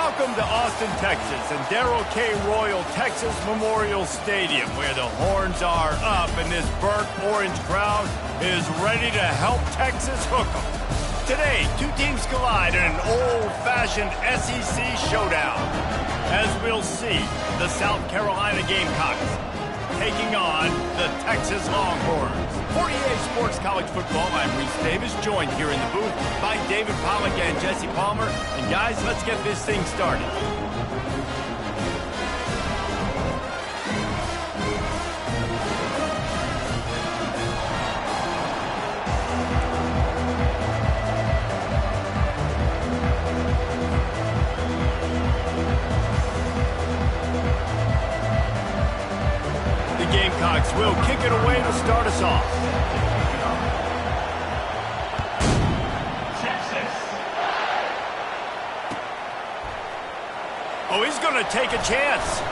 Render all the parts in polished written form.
Welcome to Austin, Texas, and Darrell K. Royal Texas Memorial Stadium, where the horns are up and this burnt orange crowd is ready to help Texas hook 'em. Today, two teams collide in an old-fashioned SEC showdown. As we'll see, the South Carolina Gamecocks taking on the Texas Longhorns. For EA Sports College Football, I'm Reese Davis, joined here in the booth by David Pollack and Jesse Palmer. And guys, let's get this thing started. Gamecocks will kick it away to start us off. Texas. Oh, he's going to take a chance.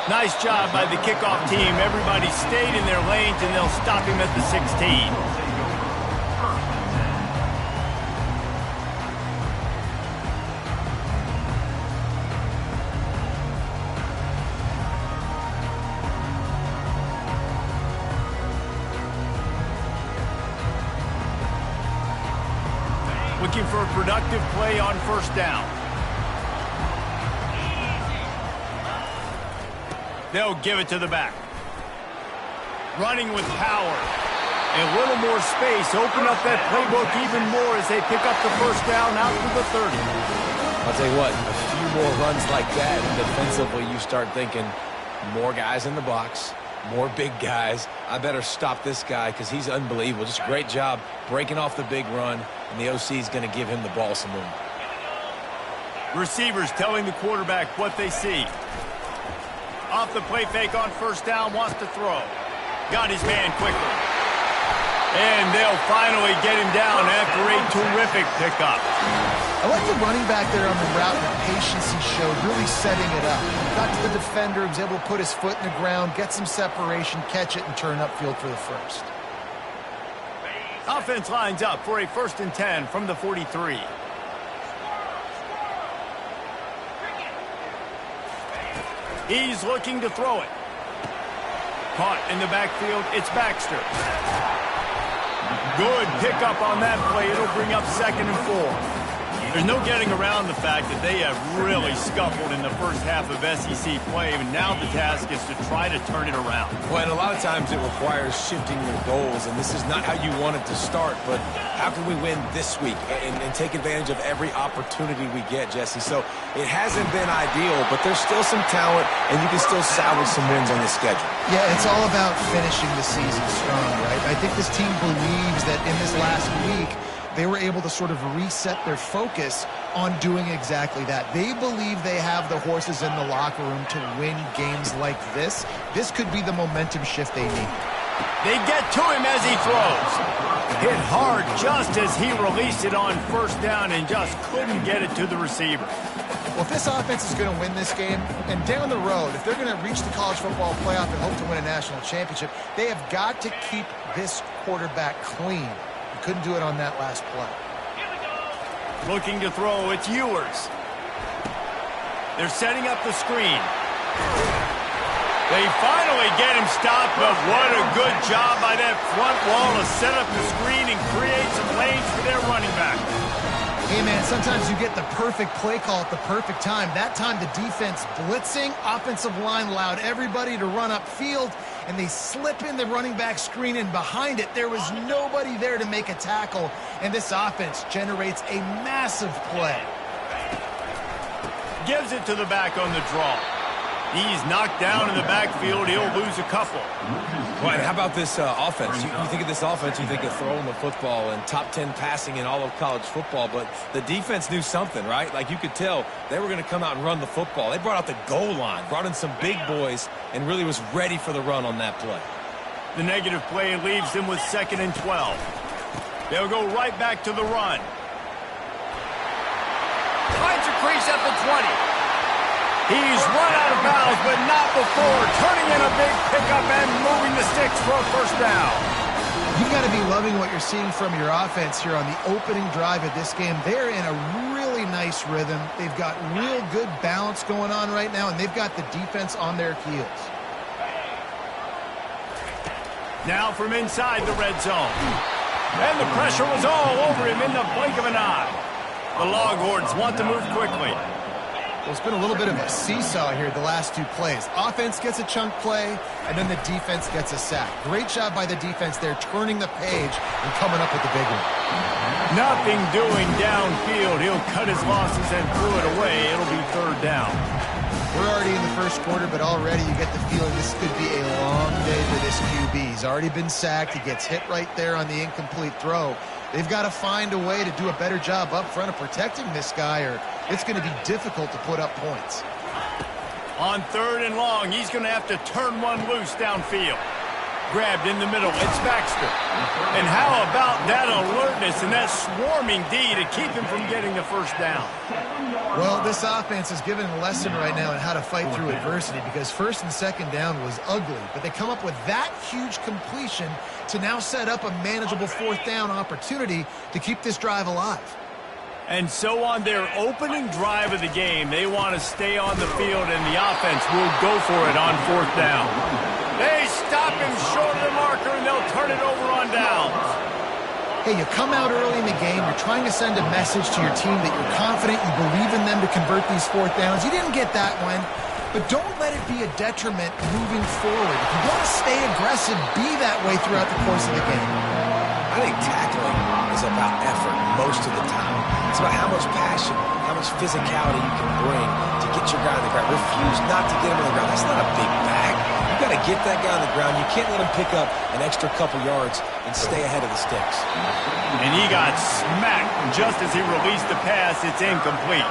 Nice job by the kickoff team. Everybody stayed in their lanes, and they'll stop him at the 16. Looking for a productive play on first down. They'll give it to the back. Running with power. A little more space. Open up that playbook even more as they pick up the first down out to the 30. I'll tell you what, a few more runs like that, and defensively you start thinking more guys in the box, more big guys. I better stop this guy because he's unbelievable. Just a great job breaking off the big run, and the OC is going to give him the ball some room. Receivers telling the quarterback what they see. Off the play fake on first down, wants to throw. Got his man quickly. And they'll finally get him down after a terrific pickup. I like the running back there on the route and the patience he showed, really setting it up. Got to the defender, was able to put his foot in the ground, get some separation, catch it, and turn upfield for the first. Offense lines up for a 1st and 10 from the 43. He's looking to throw it. Caught in the backfield, it's Baxter. Good pickup on that play. It'll bring up 2nd and 4. There's no getting around the fact that they have really scuffled in the first half of SEC play, and now the task is to try to turn it around. Well, and a lot of times it requires shifting your goals, and this is not how you want it to start, but how can we win this week and take advantage of every opportunity we get, Jesse? So it hasn't been ideal, but there's still some talent, and you can still salvage some wins on this schedule. Yeah, it's all about finishing the season strong, right? I think this team believes that in this last week, they were able to sort of reset their focus on doing exactly that. They believe they have the horses in the locker room to win games like this. This could be the momentum shift they need. They get to him as he throws. Hit hard just as he released it on first down and just couldn't get it to the receiver. Well, if this offense is going to win this game, and down the road, if they're going to reach the college football playoff and hope to win a national championship, they have got to keep this quarterback clean. Couldn't do it on that last play. Looking to throw, it's Ewers. They're setting up the screen. They finally get him stopped, but what a good job by that front wall to set up the screen and create some lanes for their running back. Hey, man, sometimes you get the perfect play call at the perfect time. That time the defense blitzing, offensive line allowed everybody to run upfield, and they slip in the running back screen, and behind it, there was nobody there to make a tackle, and this offense generates a massive play. Gives it to the back on the draw. He's knocked down in the backfield. He'll lose a couple. Well, how about this offense? You think of this offense, you think of throwing the football and top 10 passing in all of college football, but the defense knew something, right? Like you could tell they were going to come out and run the football. They brought out the goal line, brought in some big boys, and really was ready for the run on that play. The negative play leaves them with 2nd and 12. They'll go right back to the run. Finds a crease at the 20. He's run out of bounds, but not before turning in a big pickup and moving the sticks for a first down. You've got to be loving what you're seeing from your offense here on the opening drive of this game. They're in a really nice rhythm. They've got real good balance going on right now, and they've got the defense on their heels. Now from inside the red zone. And the pressure was all over him in the blink of an eye. The Longhorns want to move quickly. Well, it's been a little bit of a seesaw here the last two plays. Offense gets a chunk play, and then the defense gets a sack. Great job by the defense there, turning the page and coming up with the big one. Nothing doing downfield. He'll cut his losses and throw it away. It'll be third down. We're already in the first quarter, but already you get the feeling this could be a long day for this QB. He's already been sacked. He gets hit right there on the incomplete throw. They've got to find a way to do a better job up front of protecting this guy, or it's going to be difficult to put up points. On third and long, he's going to have to turn one loose downfield. Grabbed in the middle. It's Baxter. And how about that alertness and that swarming D to keep him from getting the first down? Well, this offense is given a lesson right now on how to fight through adversity, because first and second down was ugly, but they come up with that huge completion to now set up a manageable fourth down opportunity to keep this drive alive. And so on their opening drive of the game, they want to stay on the field, and the offense will go for it on fourth down. They stop him short of the marker, and they'll turn it over on downs. Hey, you come out early in the game, you're trying to send a message to your team that you're confident, you believe in them to convert these fourth downs. You didn't get that one, but don't let it be a detriment moving forward. If you want to stay aggressive, be that way throughout the course of the game. I think tackling is about effort most of the time. It's about how much passion, how much physicality you can bring to get your guy on the ground. Refuse not to get him on the ground. That's not a big bag. You got to get that guy on the ground. You can't let him pick up an extra couple yards and stay ahead of the sticks. And he got smacked just as he released the pass. It's incomplete.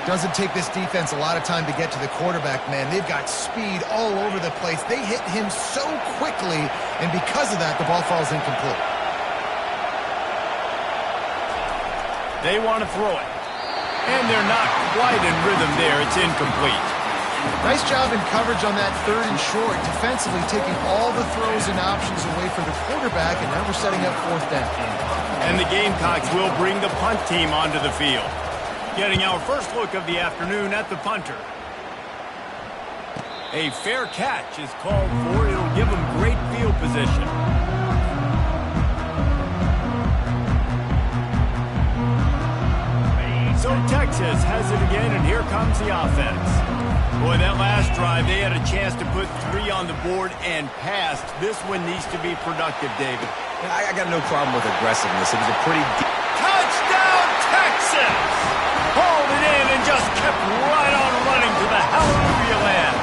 Doesn't take this defense a lot of time to get to the quarterback, man. They've got speed all over the place. They hit him so quickly, and because of that, the ball falls incomplete. They want to throw it. And they're not quite in rhythm there. It's incomplete. Nice job in coverage on that third and short, defensively taking all the throws and options away from the quarterback, and now we're setting up fourth down. And the Gamecocks will bring the punt team onto the field. Getting our first look of the afternoon at the punter. A fair catch is called for. It'll give them great field position. So Texas has it again, and here comes the offense. Boy, that last drive, they had a chance to put 3 on the board and passed. This one needs to be productive, David. I got no problem with aggressiveness. It was a pretty Touchdown, Texas! Hauled it in and just kept right on running to the hallelujah land.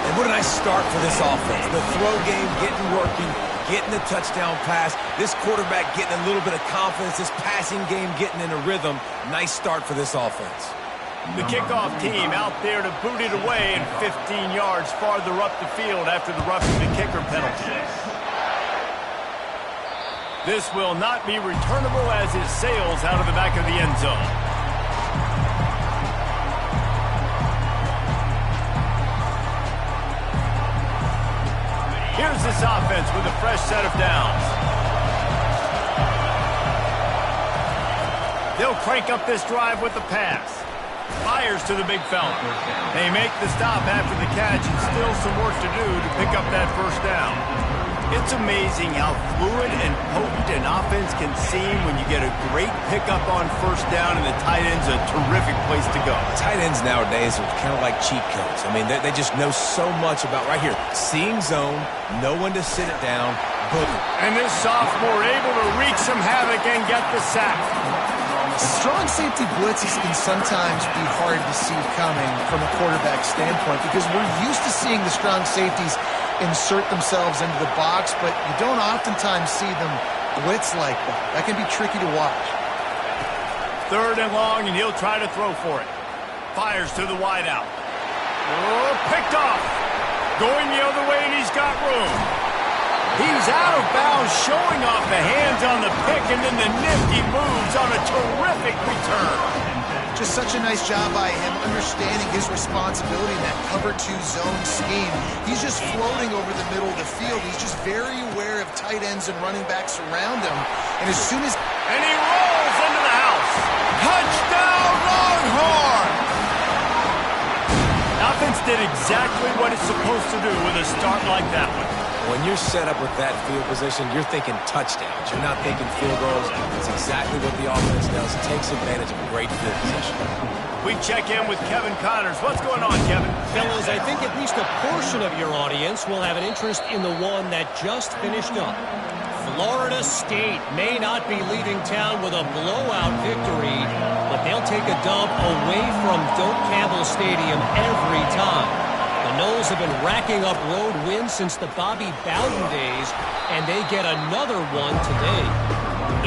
And what a nice start for this offense. The throw game getting working, getting the touchdown pass. This quarterback getting a little bit of confidence. This passing game getting in a rhythm. Nice start for this offense. The kickoff team out there to boot it away and 15 yards farther up the field after the roughing the kicker penalty. This will not be returnable as it sails out of the back of the end zone. Here's this offense with a fresh set of downs. They'll crank up this drive with the pass. Fires to the big fella. They make the stop after the catch, and still some work to do to pick up that first down. It's amazing how fluid and potent an offense can seem when you get a great pickup on first down, and the tight end's a terrific place to go. Tight ends nowadays are kind of like cheat codes. I mean, they just know so much about right here. Seeing zone, know when to sit it down, boom. And this sophomore able to wreak some havoc and get the sack. Strong safety blitzes can sometimes be hard to see coming from a quarterback standpoint, because we're used to seeing the strong safeties insert themselves into the box, but you don't oftentimes see them blitz like that. That can be tricky to watch. Third and long, and he'll try to throw for it. Fires to the wideout. Oh, picked off. Going the other way, and he's got room. He's out of bounds, showing off the hands on the pick, and then the nifty moves on a terrific return. Just such a nice job by him, understanding his responsibility in that cover 2 zone scheme. He's just floating over the middle of the field. He's just very aware of tight ends and running backs around him. And as soon as... And he rolls into the house. Touchdown, Longhorn! Offense did exactly what it's supposed to do with a start like that one. When you're set up with that field position, you're thinking touchdowns. You're not thinking field goals. It's exactly what the offense does. It takes advantage of a great field position. We check in with Kevin Connors. What's going on, Kevin? Fellas, I think at least a portion of your audience will have an interest in the one that just finished up. Florida State may not be leaving town with a blowout victory, but they'll take a dub away from Doak Campbell Stadium every time. The Noles have been racking up road wins since the Bobby Bowden days, and they get another one today.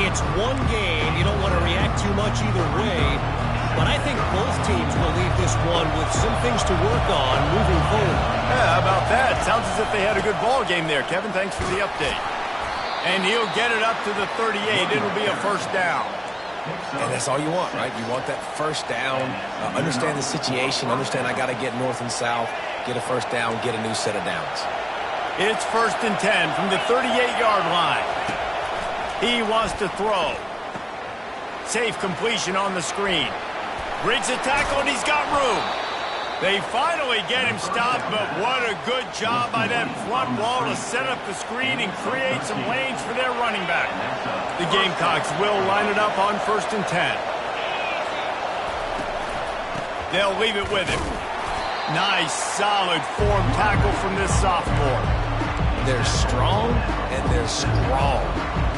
It's one game. You don't want to react too much either way, but I think both teams will leave this one with some things to work on moving forward. Yeah, how about that? Sounds as if they had a good ball game there. Kevin, thanks for the update. And he'll get it up to the 38. It'll be a first down. And that's all you want, right? You want that first down, understand the situation, understand I got to get north and south, get a first down, get a new set of downs. It's 1st and 10 from the 38-yard line. He wants to throw. Safe completion on the screen. Breaks a tackle, and he's got room. They finally get him stopped, but what a good job by that front wall to set up the screen and create some lanes for their running back. The Gamecocks will line it up on 1st and 10. They'll leave it with him. Nice, solid form tackle from this sophomore. They're strong, and they're strong.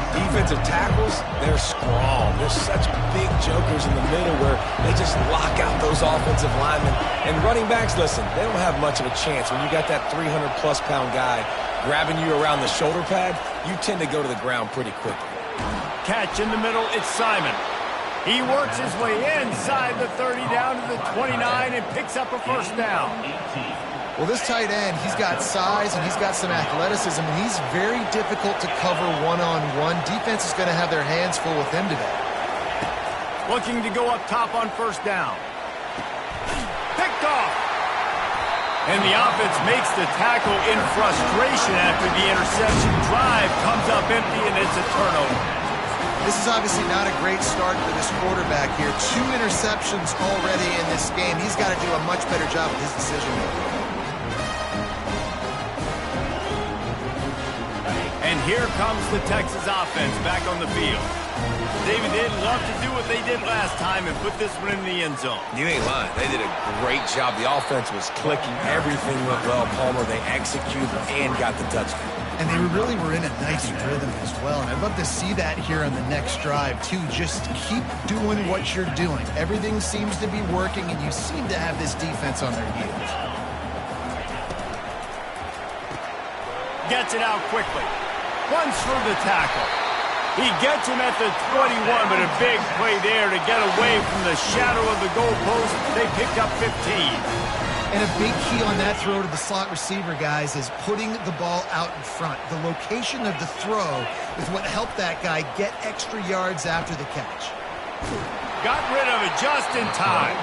Defensive tackles, they're strong. They're such big jokers in the middle where they just lock out those offensive linemen. And running backs, listen, they don't have much of a chance. When you got that 300-plus pound guy grabbing you around the shoulder pad, you tend to go to the ground pretty quickly. Catch in the middle, it's Simon. He works his way inside the 30 down to the 29 and picks up a first down. Well, this tight end, he's got size and he's got some athleticism, and he's very difficult to cover one-on-one. Defense is going to have their hands full with him today. Looking to go up top on first down. Picked off. And the offense makes the tackle in frustration after the interception. Drive comes up empty, and it's a turnover. This is obviously not a great start for this quarterback here. 2 interceptions already in this game. He's got to do a much better job with his decision-making. And here comes the Texas offense back on the field. David, they'd love to do what they did last time and put this one in the end zone. You ain't lying. They did a great job. The offense was clicking. Everything went well. Palmer, they executed and got the touchdown. And they really were in a nice rhythm as well. And I'd love to see that here on the next drive, too. Just keep doing what you're doing. Everything seems to be working, and you seem to have this defense on their heels. Gets it out quickly. Runs through the tackle. He gets him at the 21, but a big play there to get away from the shadow of the goalpost. They picked up 15. And a big key on that throw to the slot receiver, guys, is putting the ball out in front. The location of the throw is what helped that guy get extra yards after the catch. Got rid of it just in time.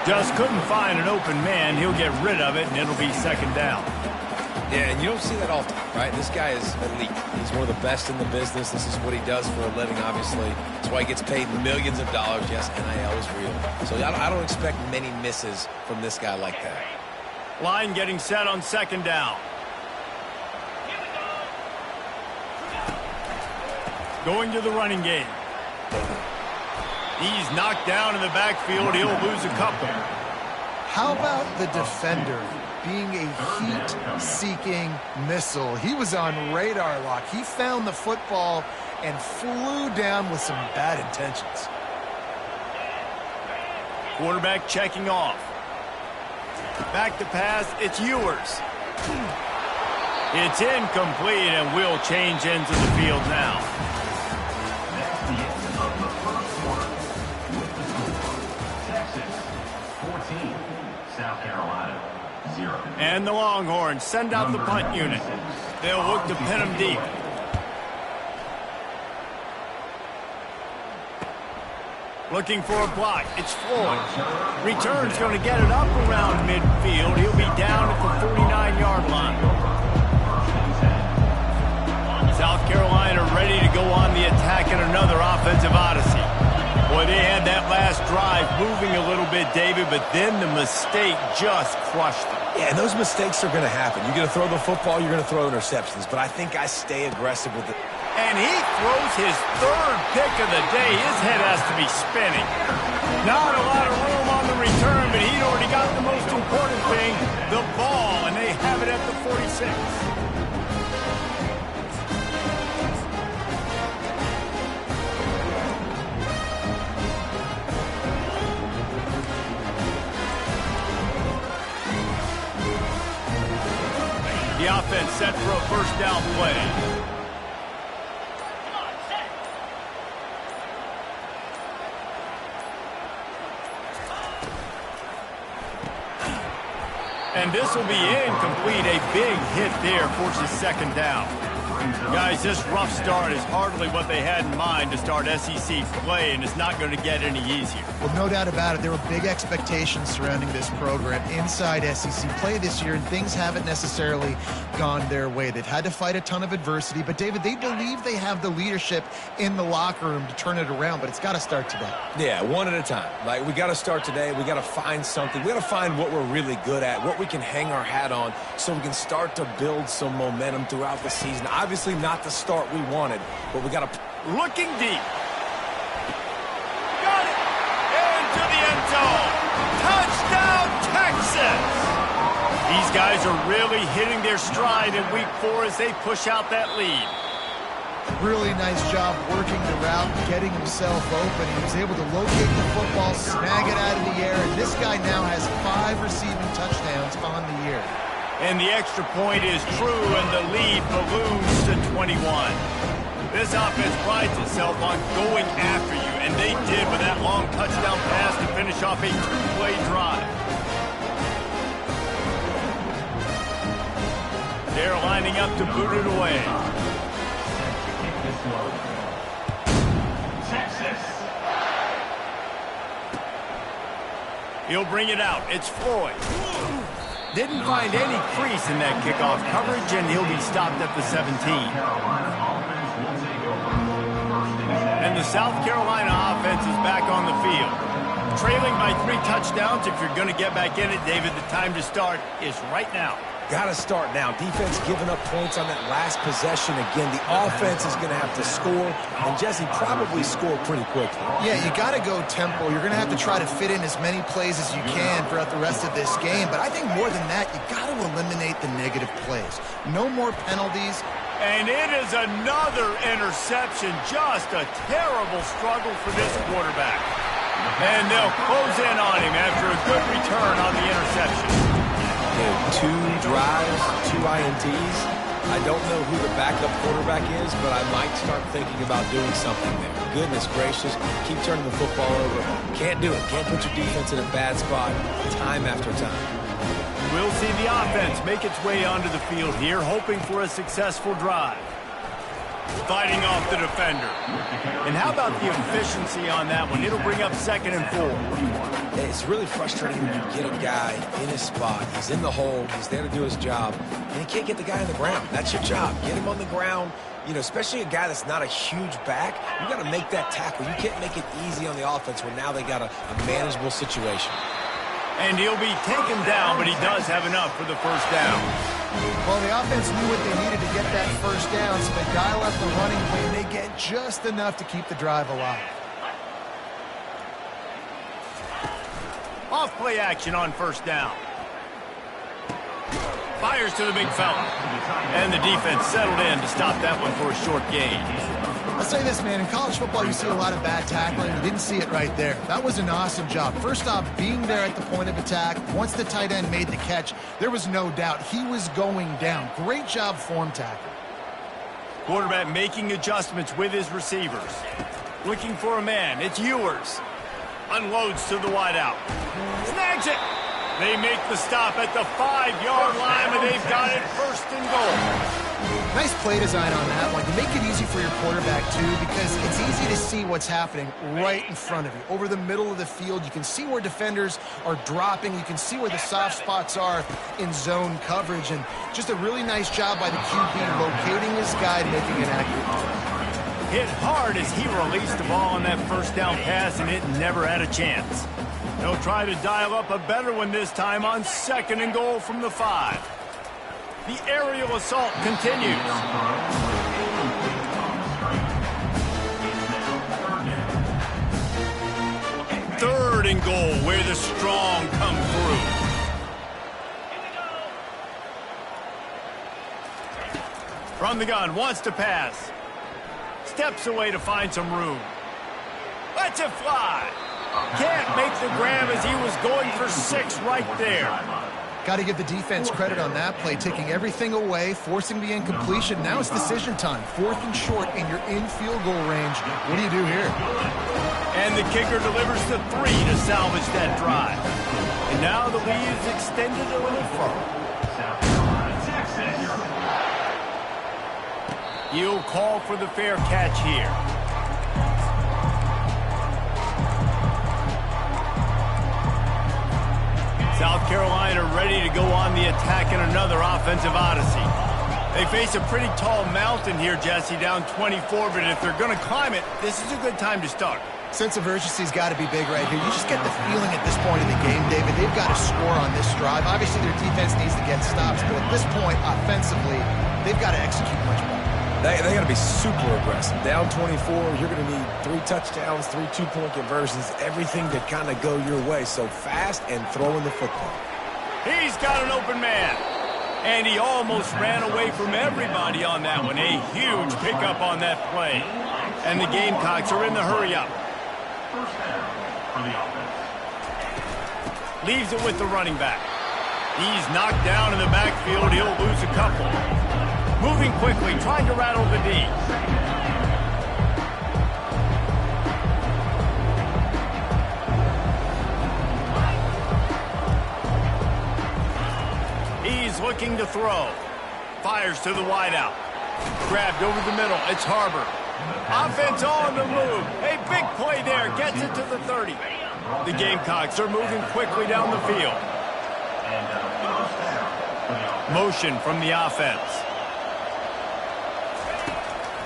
Just couldn't find an open man. He'll get rid of it, and it'll be second down. Yeah, and you don't see that often, right? This guy is elite. He's one of the best in the business. This is what he does for a living, obviously. That's why he gets paid millions of dollars. Yes, NIL is real. So I don't expect many misses from this guy like that. Line getting set on second down. Going to the running game. He's knocked down in the backfield. He'll lose a couple. How about the defender being a heat-seeking missile? He was on radar lock. He found the football and flew down with some bad intentions. Quarterback checking off. Back to pass, it's Ewers. It's incomplete, and we'll change ends of the field now. And the Longhorns send out the punt unit. They'll look to pin them deep. Looking for a block. It's Floyd. Return's going to get it up around midfield. He'll be down at the 49-yard line. South Carolina ready to go on the attack in another offensive odyssey. Boy, they had that last David, but then the mistake just crushed them. Yeah, and those mistakes are going to happen. You're going to throw the football, you're going to throw interceptions, but I think I stay aggressive with it. And he throws his third pick of the day. His head has to be spinning. Not a lot of room on the return, but he'd already got the most important thing, the ball, and they have it at the 46. The offense set for a first down play. And this will be incomplete. A big hit there forces second down. Guys, this rough start is hardly what they had in mind to start SEC play, and it's not going to get any easier. Well, no doubt about it. There were big expectations surrounding this program inside SEC play this year, and things haven't necessarily gone their way. They've had to fight a ton of adversity, but, David, they believe they have the leadership in the locker room to turn it around, but it's got to start today. Yeah, one at a time. Like, we got to start today. We got to find something. We got to find what we're really good at, what we can hang our hat on so we can start to build some momentum throughout the season. Obviously not the start we wanted, but we got to... Looking deep. Got it! Into the end zone. Touchdown, Texas! These guys are really hitting their stride in week 4 as they push out that lead. Really nice job working the route, getting himself open. He was able to locate the football, snag it out of the air, and this guy now has 5 receiving touchdowns on the year. And the extra point is true, and the lead balloons to 21. This offense prides itself on going after you, and they did with that long touchdown pass to finish off a 2-play drive. They're lining up to boot it away. Texas. He'll bring it out. It's Floyd. Didn't find any crease in that kickoff coverage, and he'll be stopped at the 17. And the South Carolina offense is back on the field. Trailing by 3 touchdowns. If you're going to get back in it, David, the time to start is right now. Got to start now. Defense giving up points on that last possession. Again, the offense is going to have to score, and Jesse probably scored pretty quickly. Yeah, you got to go tempo. You're going to have to try to fit in as many plays as you can throughout the rest of this game, but I think more than that, you got to eliminate the negative plays. No more penalties. And it is another interception. Just a terrible struggle for this quarterback. And they'll close in on him after a good return on the interception. 2 drives, 2 INTs. I don't know who the backup quarterback is, but I might start thinking about doing something there. Goodness gracious, keep turning the football over. Can't do it. Can't put your defense in a bad spot time after time. We'll see the offense make its way onto the field here, hoping for a successful drive. Fighting off the defender. And how about the efficiency on that one? It'll bring up 2nd and 4. It's really frustrating when you get a guy in his spot. He's in the hole. He's there to do his job. And you can't get the guy on the ground. That's your job. Get him on the ground. You know, especially a guy that's not a huge back. You got to make that tackle. You can't make it easy on the offense when now they got a manageable situation. And he'll be taken down, but he does have enough for the first down. Well, the offense knew what they needed to get that first down, so they dial up the running play, and they get just enough to keep the drive alive. Off play action on first down. Fires to the big fella. And the defense settled in to stop that one for a short gain. I'll say this, man. In college football, you see a lot of bad tackling. You didn't see it right there. That was an awesome job. First off, being there at the point of attack. Once the tight end made the catch, there was no doubt he was going down. Great job form tackle. Quarterback making adjustments with his receivers. Looking for a man. It's Ewers. Unloads to the wideout. Snags it. They make the stop at the 5-yard line, and they've got it 1st and goal. Nice play design on that one. You make it easy for your quarterback, too, because it's easy to see what's happening right in front of you. Over the middle of the field, you can see where defenders are dropping. You can see where the soft spots are in zone coverage. And just a really nice job by the QB locating his guy and making an accurate throw. Hit hard as he released the ball on that first down pass, and it never had a chance. They'll try to dial up a better one this time on 2nd and goal from the 5. The aerial assault continues. 3rd and goal, where the strong come through. From the gun, wants to pass. Steps away to find some room. Lets it fly. Can't make the grab as he was going for 6 right there. Got to give the defense credit on that play, taking everything away, forcing the incompletion. Now it's decision time. 4th and short, and you're in field goal range. What do you do here? And the kicker delivers the 3 to salvage that drive. And now the lead is extended a little further. He'll call for the fair catch here. South Carolina ready to go on the attack in another offensive odyssey. They face a pretty tall mountain here, Jesse, down 24, but if they're going to climb it, this is a good time to start. Sense of urgency's got to be big right here. You just get the feeling at this point in the game, David, they've got to score on this drive. Obviously, their defense needs to get stops, but at this point, offensively, they've got to execute much better. They got to be super aggressive. Down 24, you're going to need 3 touchdowns, 3 2-point conversions, everything to kind of go your way. So fast and throwing the football. He's got an open man. And he almost ran away from everybody on that one. A huge pickup on that play. And the Gamecocks are in the hurry-up. Leaves it with the running back. He's knocked down in the backfield. He'll lose a couple. Moving quickly, trying to rattle the D. He's looking to throw. Fires to the wideout. Grabbed over the middle. It's Harbor. Offense on the move. A big play there. Gets it to the 30. The Gamecocks are moving quickly down the field. Motion from the offense.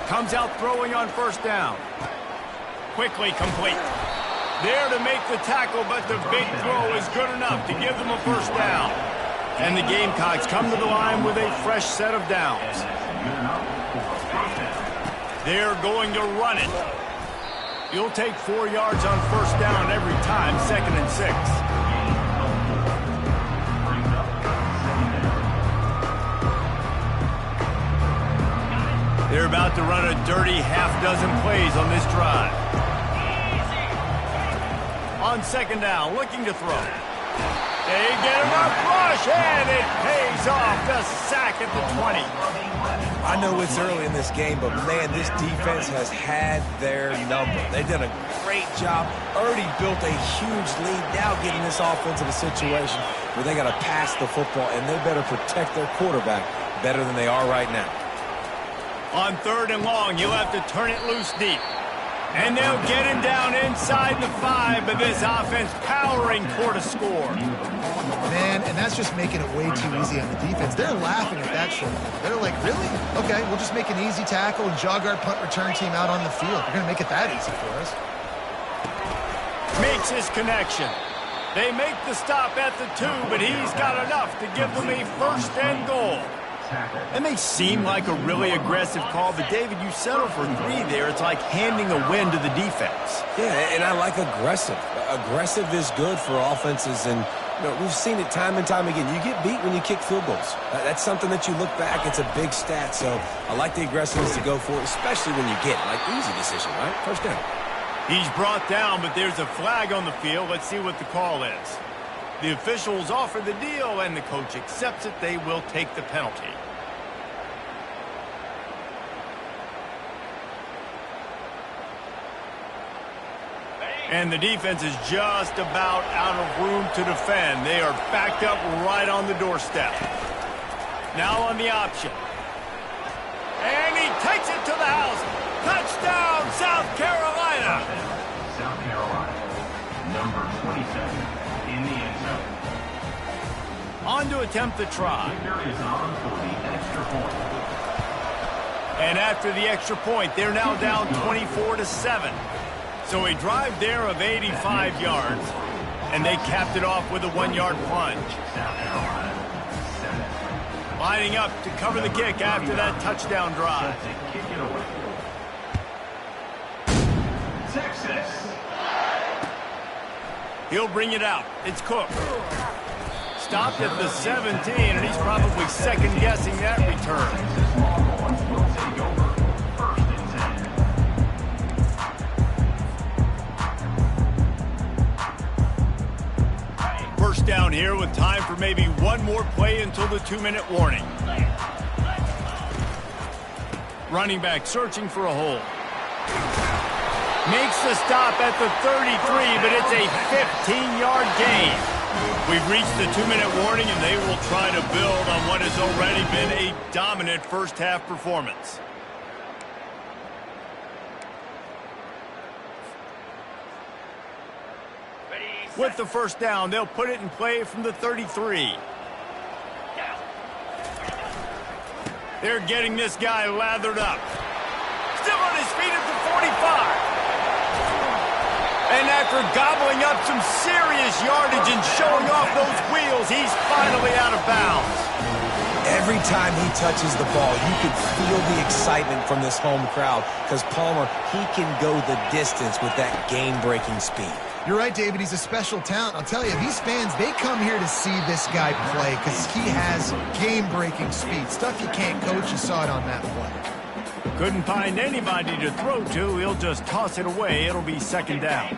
Comes out throwing on 1st down. Quickly complete. There to make the tackle, but the big throw is good enough to give them a 1st down. And the Gamecocks come to the line with a fresh set of downs. They're going to run it. You'll take 4 yards on 1st down every time, 2nd and 6. They're about to run a dirty half-dozen plays on this drive. On 2nd down, looking to throw. They get him up, rush, and it pays off. The sack at the 20. I know it's early in this game, but, man, this defense has had their number. They've done a great job. Already built a huge lead. Now getting this offense in a situation where they got to pass the football, and they better protect their quarterback better than they are right now. On 3rd and long, you'll have to turn it loose deep. And they'll get him down inside the 5, but this offense powering toward a score. Man, and that's just making it way too easy on the defense. They're laughing at that short. They're like, really? Okay, we'll just make an easy tackle and jog our punt return team out on the field. We're going to make it that easy for us. Makes his connection. They make the stop at the 2, but he's got enough to give them a 1st and goal. It may seem like a really aggressive call, but, David, you settle for 3 there. It's like handing a win to the defense. Yeah, and I like aggressive. Aggressive is good for offenses, and we've seen it time and time again. You get beat when you kick field goals. That's something that you look back, it's a big stat. So I like the aggressiveness to go for it, especially when you get it. Like, easy decision, right? 1st down. He's brought down, but there's a flag on the field. Let's see what the call is. The officials offer the deal, and the coach accepts it. They will take the penalty. And the defense is just about out of room to defend. They are backed up right on the doorstep. Now on the option. And he takes it to the house. Touchdown, South Carolina. South Carolina, number 27 in the end zone. On to attempt the try. Kicker is on for the extra point. And after the extra point, they're now down 24-7. So a drive there of 85 yards. and they capped it off with a 1-yard plunge. South Carolina, 7. Lining up to cover the kick after that touchdown drive. Set to kick it away. Texas. He'll bring it out. It's Cook. Stopped at the 17, and he's probably second-guessing that return. Texas Longhorns will take over. 1st and 10. First down here with time for maybe one more play until the 2-minute warning. Running back searching for a hole. Makes the stop at the 33, but it's a 15-yard gain. We've reached the 2-minute warning, and they will try to build on what has already been a dominant first-half performance. With the first down, they'll put it in play from the 33. They're getting this guy lathered up. Still on his feet at the 45. And after gobbling up some serious yardage and showing off those wheels, he's finally out of bounds. Every time he touches the ball, you can feel the excitement from this home crowd because Palmer, he can go the distance with that game-breaking speed. You're right, David. He's a special talent. I'll tell you, these fans, they come here to see this guy play because he has game-breaking speed. Stuff you can't coach. You saw it on that play. Couldn't find anybody to throw to. He'll just toss it away. It'll be second down.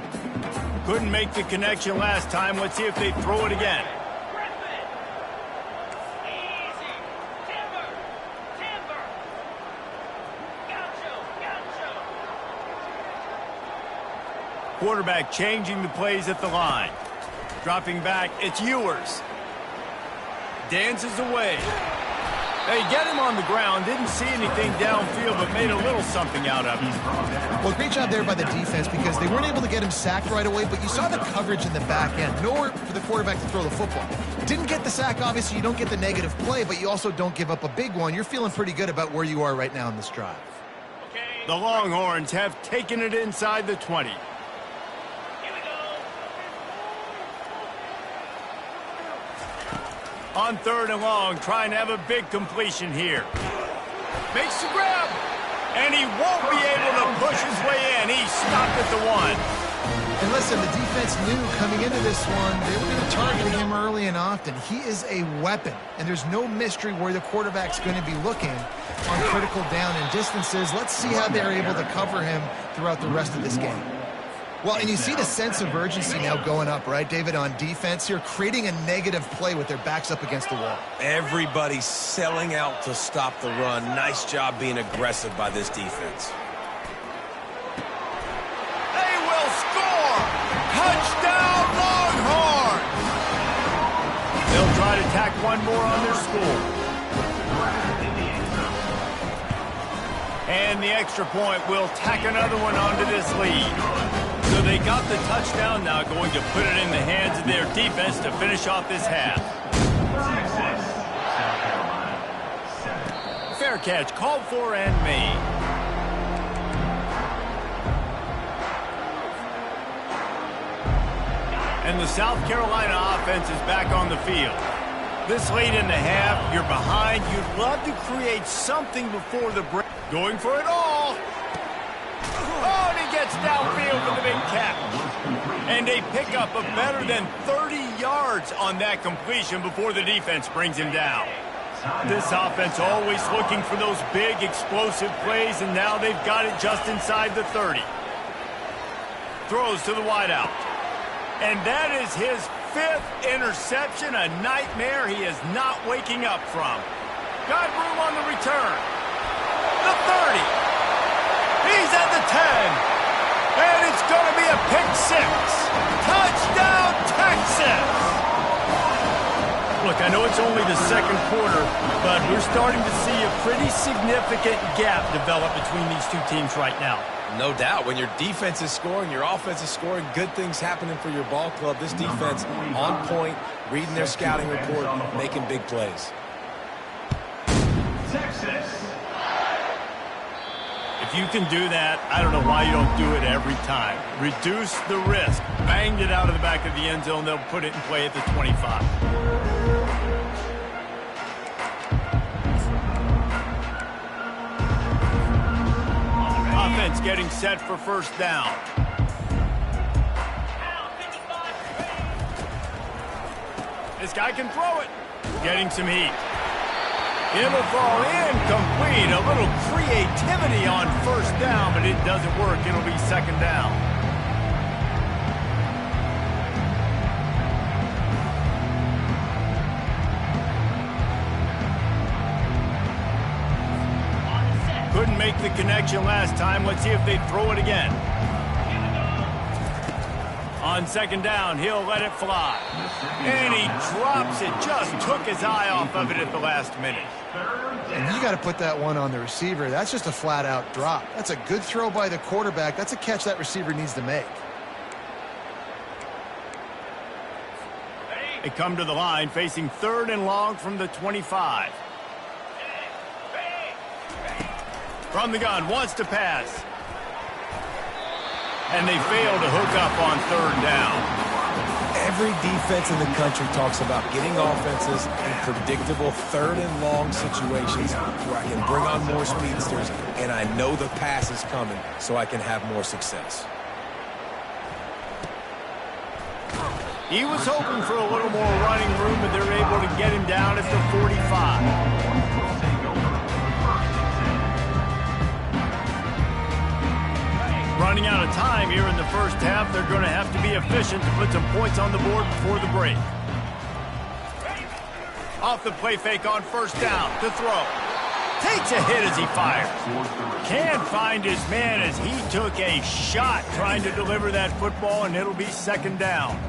Couldn't make the connection last time. Let's see if they throw it again. Quarterback changing the plays at the line. Dropping back, it's Ewers. Dances away. They get him on the ground, didn't see anything downfield, but made a little something out of it. Well, great job there by the defense because they weren't able to get him sacked right away, but you saw the coverage in the back end. Nowhere for the quarterback to throw the football. Didn't get the sack, obviously. You don't get the negative play, but you also don't give up a big one. You're feeling pretty good about where you are right now in this drive. The Longhorns have taken it inside the 20. On 3rd and long, trying to have a big completion here. Makes the grab, and he won't be able to push his way in. He stopped at the 1. And listen, the defense knew coming into this one, they were going to target him early and often. He is a weapon, and there's no mystery where the quarterback's going to be looking on critical down and distances. Let's see how they're able to cover him throughout the rest of this game. Well, and you see the sense of urgency now going up, right, David, on defense here, creating a negative play with their backs up against the wall. Everybody's selling out to stop the run. Nice job being aggressive by this defense. They will score! Touchdown, Longhorns! They'll try to tack one more on their score. And the extra point will tack another one onto this lead. So they got the touchdown, now going to put it in the hands of their defense to finish off this half. Fair catch, called for and made. And the South Carolina offense is back on the field. This late in the half, you're behind. You'd love to create something before the break. Going for it all. Oh, and he gets downfield with a big catch. And they pick up a better than 30 yards on that completion before the defense brings him down. This offense always looking for those big, explosive plays, and now they've got it just inside the 30. Throws to the wideout. And that is his 5th interception, a nightmare he is not waking up from. Got room on the return. The 30. He's at the 10. And it's going to be a pick 6. Touchdown, Texas! Look, I know it's only the second quarter, but we're starting to see a pretty significant gap develop between these two teams right now. No doubt. When your defense is scoring, your offense is scoring, good things happening for your ball club. This defense on point, reading their scouting report, making big plays. Texas. If If you can do that, I don't know why you don't do it every time. Reduce the risk. Banged it out of the back of the end zone. They'll put it in play at the 25. Offense getting set for first down. This guy can throw it. Getting some heat. It'll fall incomplete. A little creativity on first down, but it doesn't work. It'll be second down. Couldn't make the connection last time. Let's see if they throw it again. On second down, he'll let it fly. And he drops it. Just took his eye off of it at the last minute. And you got to put that one on the receiver. That's just a flat-out drop. That's a good throw by the quarterback. That's a catch that receiver needs to make. They come to the line facing third and long from the 25. From the gun, wants to pass. And they fail to hook up on third down. Every defense in the country talks about getting offenses in predictable third and long situations where I can bring on more speedsters and I know the pass is coming so I can have more success. He was hoping for a little more running room, but they're able to get him down at the 45. Running out of time here in the first half. They're going to have to be efficient to put some points on the board before the break. Off the play fake on first down to throw. Takes a hit as he fires. Can't find his man as he took a shot trying to deliver that football, and it'll be second down.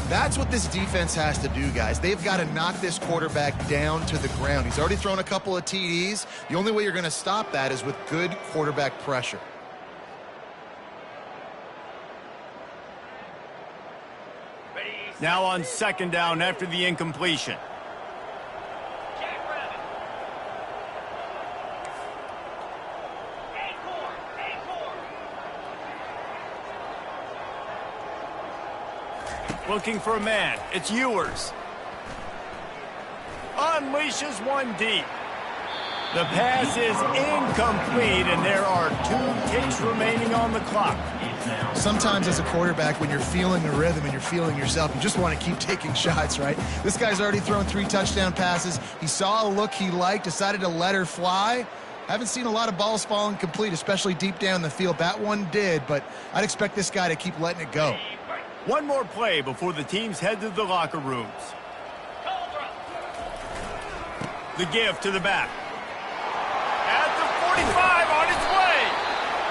That's what this defense has to do, guys. They've got to knock this quarterback down to the ground. He's already thrown a couple of TDs. The only way you're going to stop that is with good quarterback pressure. Now on second down after the incompletion. Looking for a man. It's Ewers. Unleashes one deep. The pass is incomplete, and there are 2 ticks remaining on the clock. Sometimes as a quarterback, when you're feeling the rhythm and you're feeling yourself, you just want to keep taking shots, right? This guy's already thrown 3 touchdown passes. He saw a look he liked, decided to let her fly. Haven't seen a lot of balls falling complete, especially deep down the field. That one did, but I'd expect this guy to keep letting it go. One more play before the teams head to the locker rooms. The give to the back. At the 45 on its way.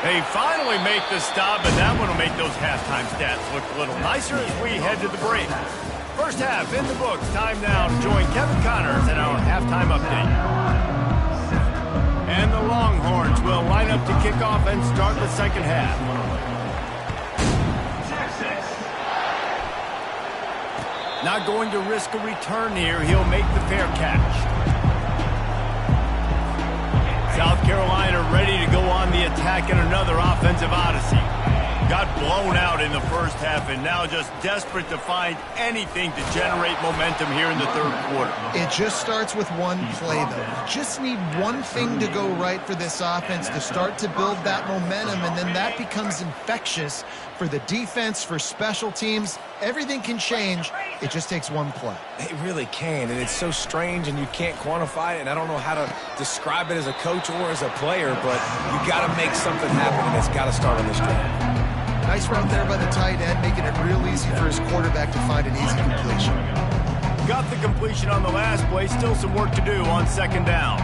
They finally make the stop, but that one will make those halftime stats look a little nicer as we head to the break. First half in the books. Time now to join Kevin Connors in our halftime update. And the Longhorns will line up to kick off and start the second half. Not going to risk a return here. He'll make the fair catch. South Carolina ready to go on the attack in another offensive odyssey. Got blown out in the first half and now just desperate to find anything to generate momentum here in the third quarter. It just starts with one play, though. You just need one thing to go right for this offense to start to build that momentum, and then that becomes infectious for the defense, for special teams. Everything can change. It just takes one play. It really can, and it's so strange, and you can't quantify it, and I don't know how to describe it as a coach or as a player, but you got to make something happen, and it's got to start on this drive. Nice route there by the tight end, making it real easy for his quarterback to find an easy completion. Got the completion on the last play. Still some work to do on second down.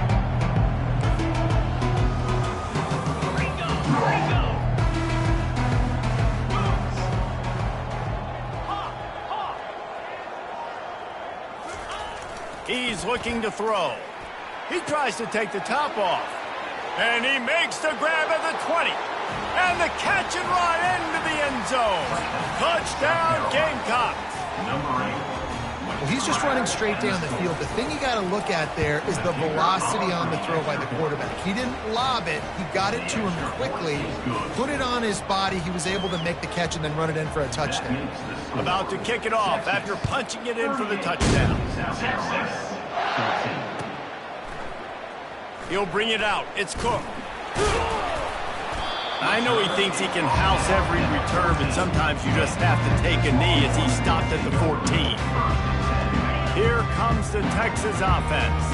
He's looking to throw. He tries to take the top off. And he makes the grab at the 20. And the catch and run into the end zone. Touchdown, Gamecocks. Number 8. Well, he's just running straight down the field. The thing you got to look at there is the velocity on the throw by the quarterback. He didn't lob it. He got it to him quickly, put it on his body. He was able to make the catch and then run it in for a touchdown. About to kick it off after punching it in for the touchdown. He'll bring it out. It's Cook. I know he thinks he can house every return, but sometimes you just have to take a knee as he stopped at the 14. Here comes the Texas offense.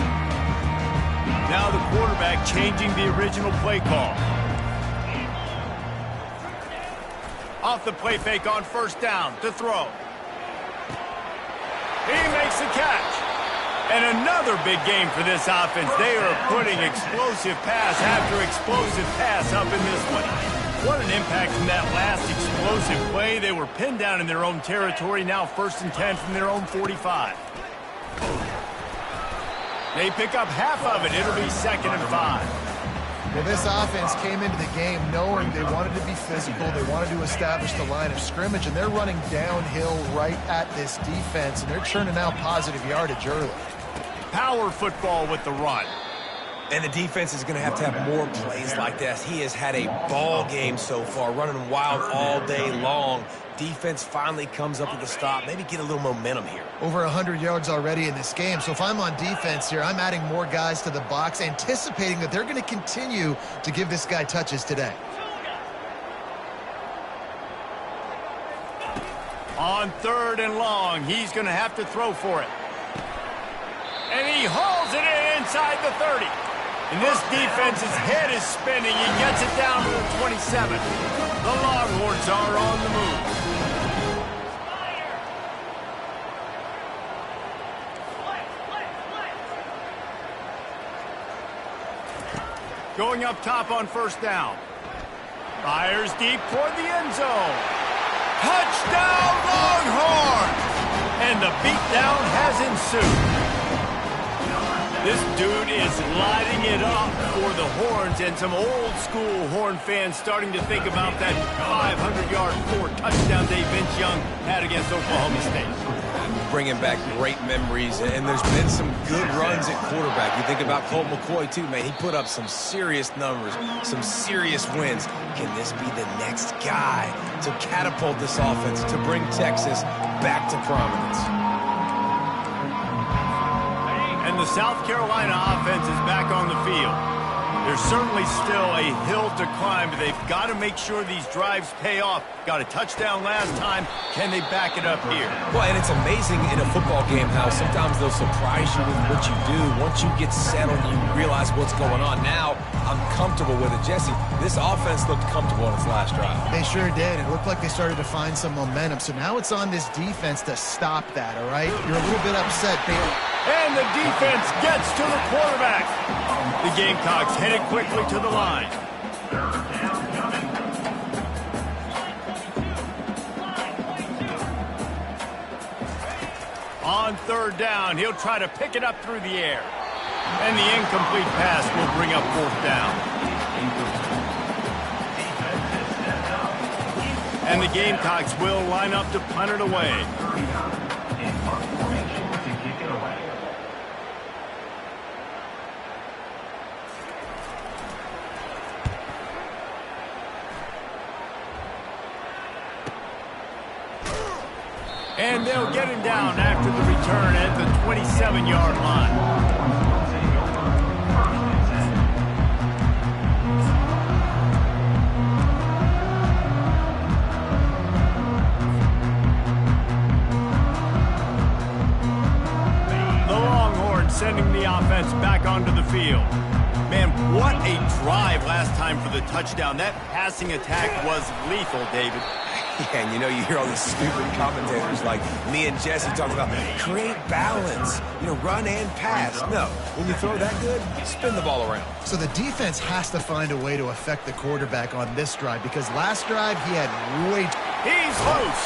Now the quarterback changing the original play call. Off the play fake on first down to throw. He makes the catch. And another big game for this offense. They are putting explosive pass after explosive pass up in this one. What an impact from that last explosive play. They were pinned down in their own territory. Now 1st and 10 from their own 45. They pick up half of it. It'll be 2nd and 5. Well, this offense came into the game knowing they wanted to be physical. They wanted to establish the line of scrimmage, and they're running downhill right at this defense, and they're churning out positive yardage early. Power football with the run. And the defense is going to have more plays like this. He has had a ball game so far, running wild all day long. Defense finally comes up with a stop. Maybe get a little momentum here. Over 100 yards already in this game. So if I'm on defense here, I'm adding more guys to the box, anticipating that they're going to continue to give this guy touches today. On 3rd and long, he's going to have to throw for it. And he hauls it in inside the 30. And this defense's head is spinning. He gets it down to the 27. The Longhorns are on the move. Going up top on first down. Fires deep toward the end zone. Touchdown, Longhorns! And the beatdown has ensued. This dude is lighting it up for the Horns, and some old-school Horn fans starting to think about that 500-yard 4-touchdown day Vince Young had against Oklahoma State. Bringing back great memories, and there's been some good runs at quarterback. You think about Colt McCoy, too, man. He put up some serious numbers, some serious wins. Can this be the next guy to catapult this offense, to bring Texas back to prominence? And the South Carolina offense is back on the field. There's certainly still a hill to climb, but they've got to make sure these drives pay off. Got a touchdown last time. Can they back it up here? Well, and it's amazing in a football game how sometimes they'll surprise you with what you do. Once you get settled, you realize what's going on. Now, I'm comfortable with it. Jesse, this offense looked comfortable on its last drive. They sure did. It looked like they started to find some momentum. So now it's on this defense to stop that, all right? You're a little bit upset, Bailey. And the defense gets to the quarterback. The Gamecocks headed quickly to the line. On 3rd down, he'll try to pick it up through the air. And the incomplete pass will bring up 4th down. And the Gamecocks will line up to punt it away. And they'll get him down after the return at the 27-yard line. The Longhorns sending the offense back onto the field. Man, what a drive last time for the touchdown. That passing attack was lethal, David. Yeah, and you hear all these stupid commentators like me and Jesse talking about create balance, run and pass. No, when you throw that good, spin the ball around. So the defense has to find a way to affect the quarterback on this drive because last drive he had He's loose.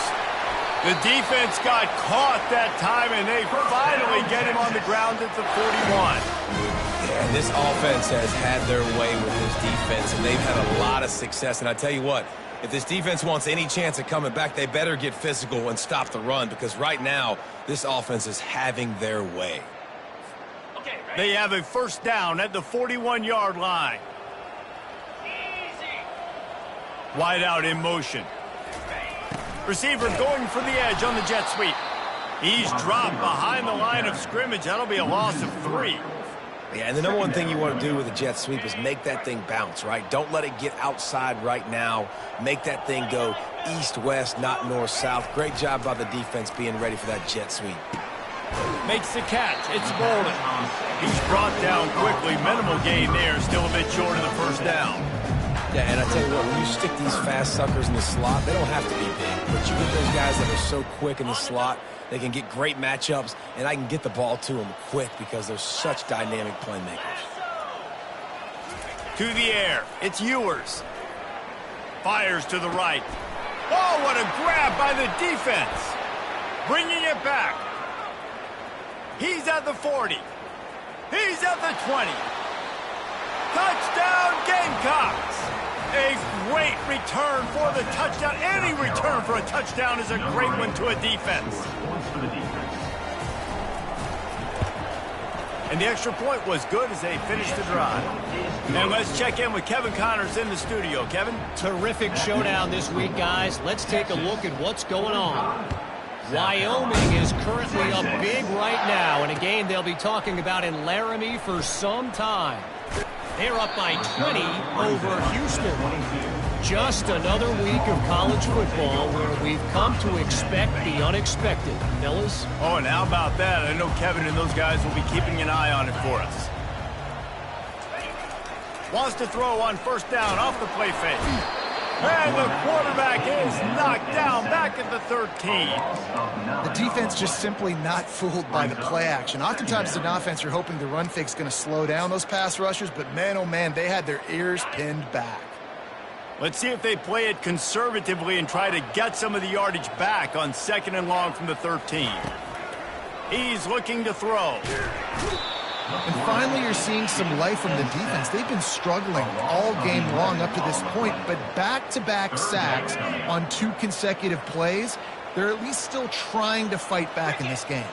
The defense got caught that time, and they finally get him on the ground at the 41. Yeah, this offense has had their way with this defense, and they've had a lot of success. And I tell you what, If this defense wants any chance of coming back, they better get physical and stop the run, because right now, this offense is having their way. They have a first down at the 41-yard line. Wide out in motion. Receiver going for the edge on the jet sweep. He's dropped behind the line of scrimmage. That'll be a loss of 3. Yeah, and the number one thing you want to do with a jet sweep is make that thing bounce, right? Don't let it get outside right now. Make that thing go east-west, not north-south. Great job by the defense being ready for that jet sweep. Makes the catch. It's Bolden. He's brought down quickly. Minimal gain there. Still a bit short of the first down. Yeah, and I tell you what, when you stick these fast suckers in the slot, they don't have to be big. But you get those guys that are so quick in the slot, they can get great matchups, and I can get the ball to them quick because they're such dynamic playmakers. To the air. It's Ewers. Fires to the right. Oh, what a grab by the defense. Bringing it back. He's at the 40. He's at the 20. Touchdown, Gamecocks! A great return for the touchdown. Any return for a touchdown is a great one to a defense. And the extra point was good as they finished the drive. And let's check in with Kevin Connors in the studio. Kevin? Terrific showdown this week, guys. Let's take a look at what's going on. Wyoming is currently up big right now in a game they'll be talking about in Laramie for some time. They're up by 20 over Houston. Just another week of college football where we've come to expect the unexpected. Fellas? Oh, and how about that? I know Kevin and those guys will be keeping an eye on it for us. Wants to throw on first down off the play fake. And the quarterback is knocked down back at the 13. The defense just simply not fooled by the play action. Oftentimes as an offense, you're hoping the run fake's going to slow down those pass rushers, but man, oh man, they had their ears pinned back. Let's see if they play it conservatively and try to get some of the yardage back on 2nd and long from the 13. He's looking to throw. And finally, you're seeing some life from the defense. They've been struggling all game long up to this point, but back-to-back sacks on 2 consecutive plays, they're at least still trying to fight back in this game.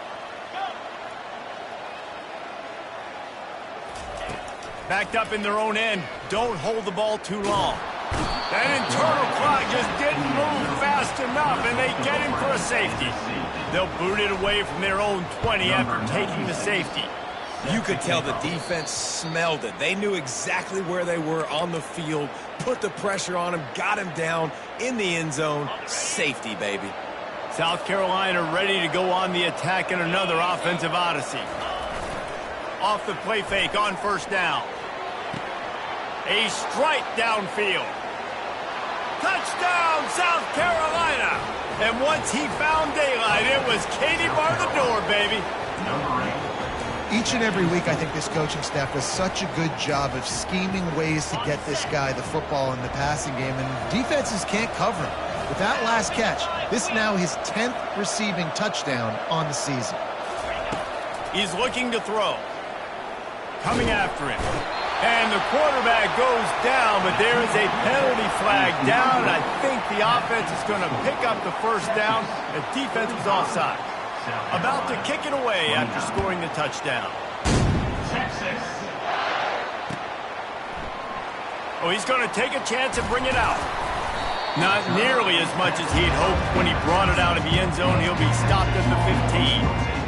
Backed up in their own end. Don't hold the ball too long. That internal clock just didn't move fast enough, and they get him for a safety. They'll boot it away from their own 20 after taking the safety. You could tell the defense smelled it. They knew exactly where they were on the field, put the pressure on him, got him down in the end zone. Safety, baby. South Carolina ready to go on the attack in another offensive odyssey. Off the play fake on first down. A strike downfield. Touchdown, South Carolina! And once he found daylight, it was Katie bar the door, baby. Each and every week, I think this coaching staff does such a good job of scheming ways to get this guy the football in the passing game, and defenses can't cover him. With that last catch, this is now his 10th receiving touchdown on the season. He's looking to throw. Coming after him. And the quarterback goes down, but there is a penalty flag down. I think the offense is going to pick up the first down. The defense was offside. About to kick it away after scoring the touchdown. Oh, he's going to take a chance and bring it out. Not nearly as much as he'd hoped when he brought it out of the end zone. He'll be stopped at the 15.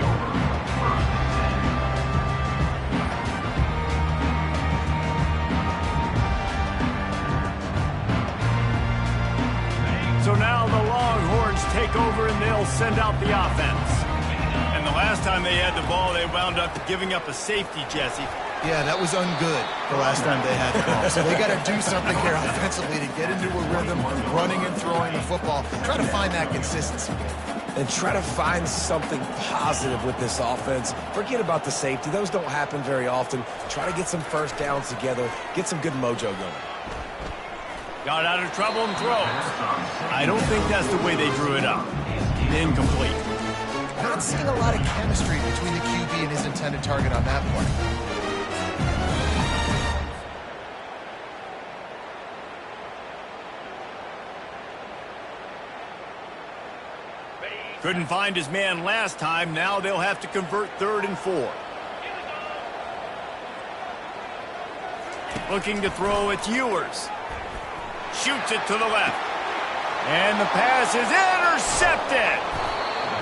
So now the Longhorns take over and they'll send out the offense. And the last time they had the ball, they wound up giving up a safety, Jesse. Yeah, that was ungood the last time they had the ball. So they got to do something here offensively to get into a rhythm, running and throwing the football. Try to find that consistency. And try to find something positive with this offense. Forget about the safety. Those don't happen very often. Try to get some first downs together. Get some good mojo going. Got out of trouble and throws. I don't think that's the way they drew it up. Incomplete. Not seeing a lot of chemistry between the QB and his intended target on that play. Couldn't find his man last time. Now they'll have to convert 3rd and 4. Looking to throw, it's Ewers. Shoots it to the left. And the pass is intercepted.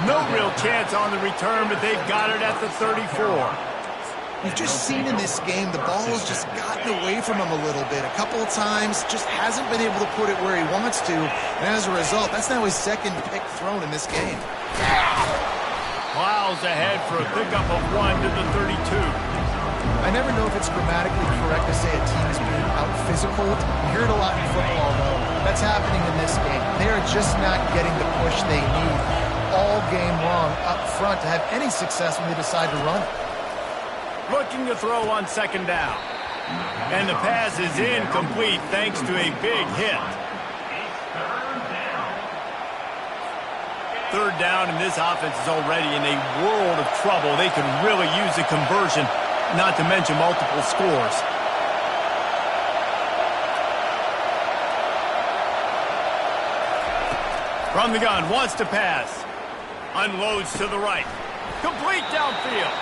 No real chance on the return, but they've got it at the 34. We've just seen in this game the ball has just gotten away from him a little bit. A couple of times, just hasn't been able to put it where he wants to. And as a result, that's now his 2nd pick thrown in this game. Miles ahead for a pickup of 1 to the 32. I never know if it's grammatically correct to say a team is being out-physical. You hear it a lot in football, though. That's happening in this game. They are just not getting the push they need all game long up front to have any success when they decide to run it. Looking to throw on 2nd down. And the pass is incomplete thanks to a big hit. 3rd down, and this offense is already in a world of trouble. They could really use a conversion, not to mention multiple scores. From the gun, wants to pass. Unloads to the right. Complete downfield.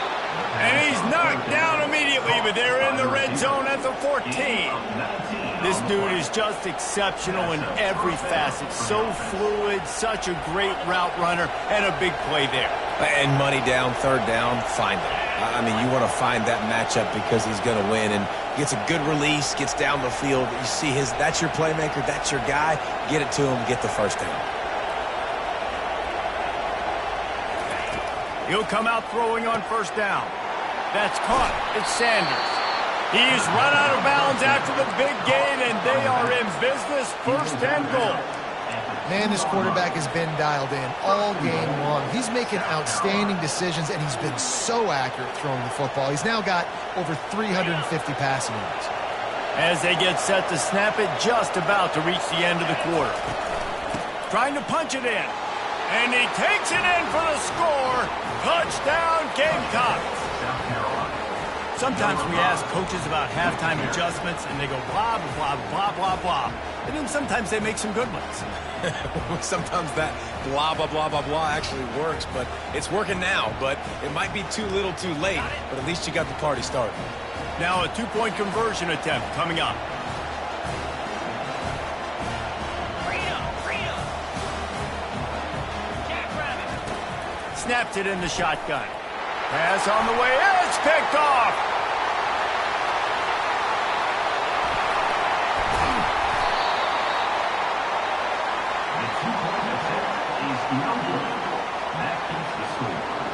And he's knocked down immediately, but they're in the red zone at the 14. This dude is just exceptional in every facet. So fluid, such a great route runner, and a big play there. And money down, 3rd down, find him. I mean, you want to find that matchup because he's going to win. And gets a good release, gets down the field. You see that's your playmaker, that's your guy. Get it to him, get the 1st down. He'll come out throwing on 1st down. That's caught. It's Sanders. He's run out of bounds after the big gain, and they are in business. 1st and goal. Man, this quarterback has been dialed in all game long. He's making outstanding decisions, and he's been so accurate throwing the football. He's now got over 350 passing yards. As they get set to snap it, just about to reach the end of the quarter. Trying to punch it in. And he takes it in for the score. Touchdown, Gamecocks. Sometimes we ask coaches about halftime adjustments, and they go blah, blah, blah, blah, blah. And then sometimes they make some good ones. Sometimes that blah, blah, blah, blah, blah actually works, but it's working now. But it might be too little too late, but at least you got the party started. Now a 2-point conversion attempt coming up. Snapped it in the shotgun. Pass on the way. It's picked off.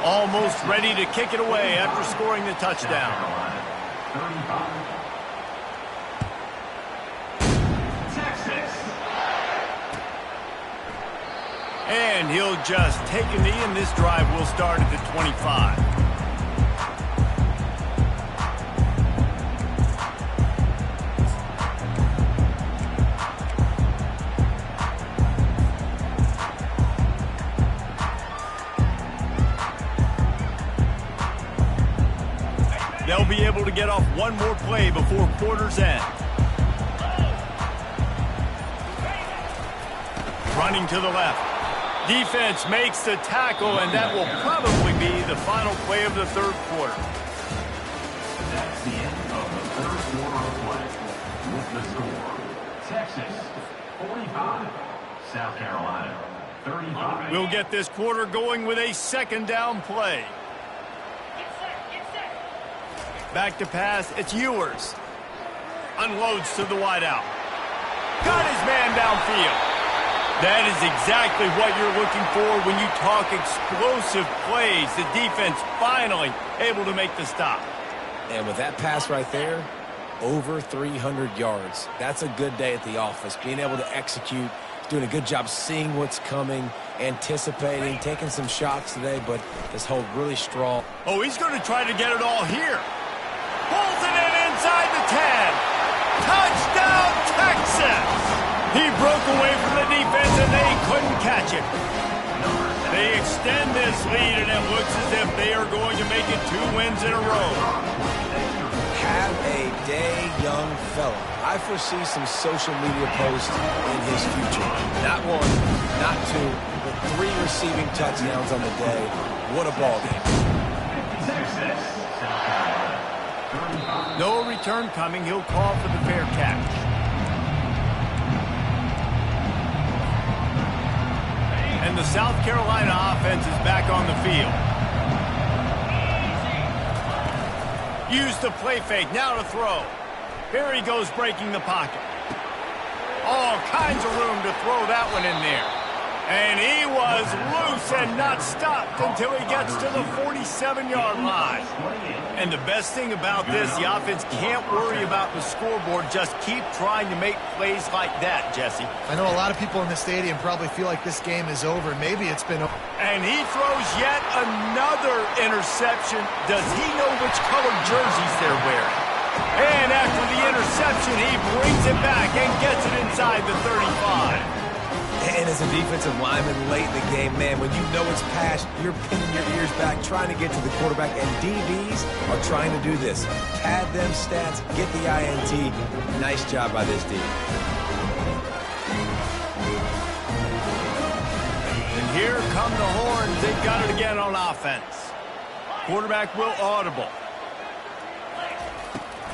Almost ready to kick it away after scoring the touchdown. And he'll just take a knee, and this drive will start at the 25. They'll be able to get off one more play before quarter's end. Running to the left. Defense makes the tackle, and that will probably be the final play of the 3rd quarter. That's the end of the 3rd quarter of play. With the score, Texas 45, South Carolina 35. We'll get this quarter going with a 2nd down play. Back to pass, it's Ewers. Unloads to the wideout. Got his man downfield. That is exactly what you're looking for when you talk explosive plays. The defense finally able to make the stop. And with that pass right there, over 300 yards. That's a good day at the office. Being able to execute, doing a good job seeing what's coming, anticipating, taking some shots today, but just hold really strong. Oh, he's going to try to get it all here. Pulls it in inside the 10. Touchdown, Texas! He broke away from the defense, and they couldn't catch him. They extend this lead, and it looks as if they are going to make it 2 wins in a row. Have a day, young fella. I foresee some social media posts in his future. Not 1, not 2, but 3 receiving touchdowns on the day. What a ball game. No return coming. He'll call for the fair catch. And the South Carolina offense is back on the field. Use the play fake. Now to throw. Here he goes breaking the pocket. All kinds of room to throw that one in there. And he was loose and not stopped until he gets to the 47-yard line. And the best thing about this, the offense can't worry about the scoreboard. Just keep trying to make plays like that, Jesse. I know a lot of people in the stadium probably feel like this game is over. Maybe it's been over. And he throws yet another interception. Does he know which colored jerseys they're wearing? And after the interception, he brings it back and gets it inside the 35. And as a defensive lineman late in the game, man, when you know it's past, you're pinning your ears back, trying to get to the quarterback, and DBs are trying to do this. Pad them stats, get the INT. Nice job by this D. And here come the horns. They've got it again on offense. Quarterback will audible.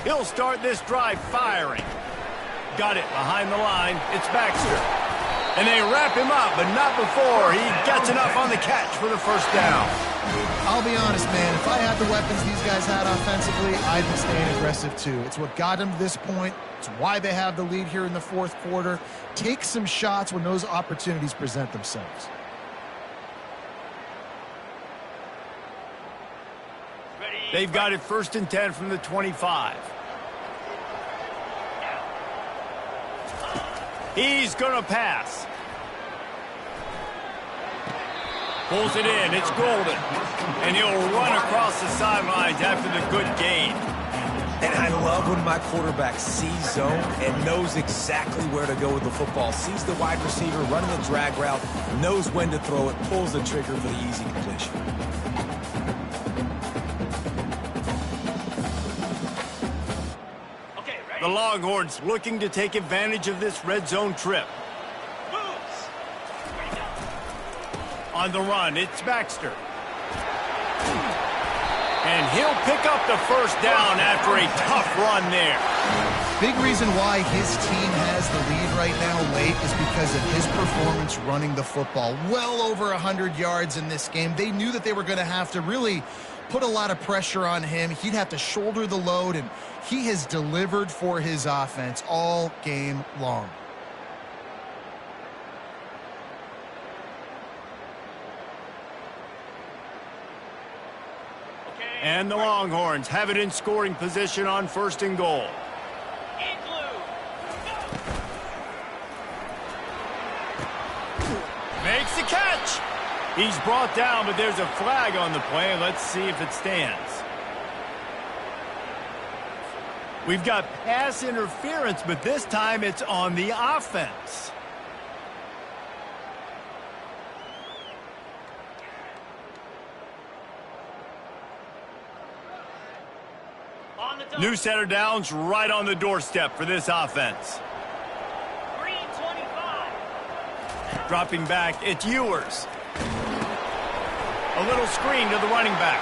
He'll start this drive firing. Got it behind the line. It's Baxter. And they wrap him up, but not before he gets enough on the catch for the first down. I'll be honest, man. If I had the weapons these guys had offensively, I'd be staying aggressive too. It's what got them to this point. It's why they have the lead here in the fourth quarter. Take some shots when those opportunities present themselves. They've got it 1st and 10 from the 25. He's going to pass. Pulls it in. It's Golden. And he'll run across the sidelines after the good gain. And I love when my quarterback sees zone and knows exactly where to go with the football. Sees the wide receiver running the drag route, knows when to throw it, pulls the trigger for the easy completion. The Longhorns looking to take advantage of this red zone trip. On the run, it's Baxter. And he'll pick up the first down after a tough run there. Big reason why his team has the lead right now late is because of his performance running the football. Well over 100 yards in this game. They knew that they were going to have to really put a lot of pressure on him. He'd have to shoulder the load, and he has delivered for his offense all game long. And the Longhorns have it in scoring position on 1st and goal. Makes the catch. He's brought down, but there's a flag on the play. Let's see if it stands. We've got pass interference, but this time it's on the offense. New set of downs right on the doorstep for this offense. Dropping back, it's Ewers. A little screen to the running back.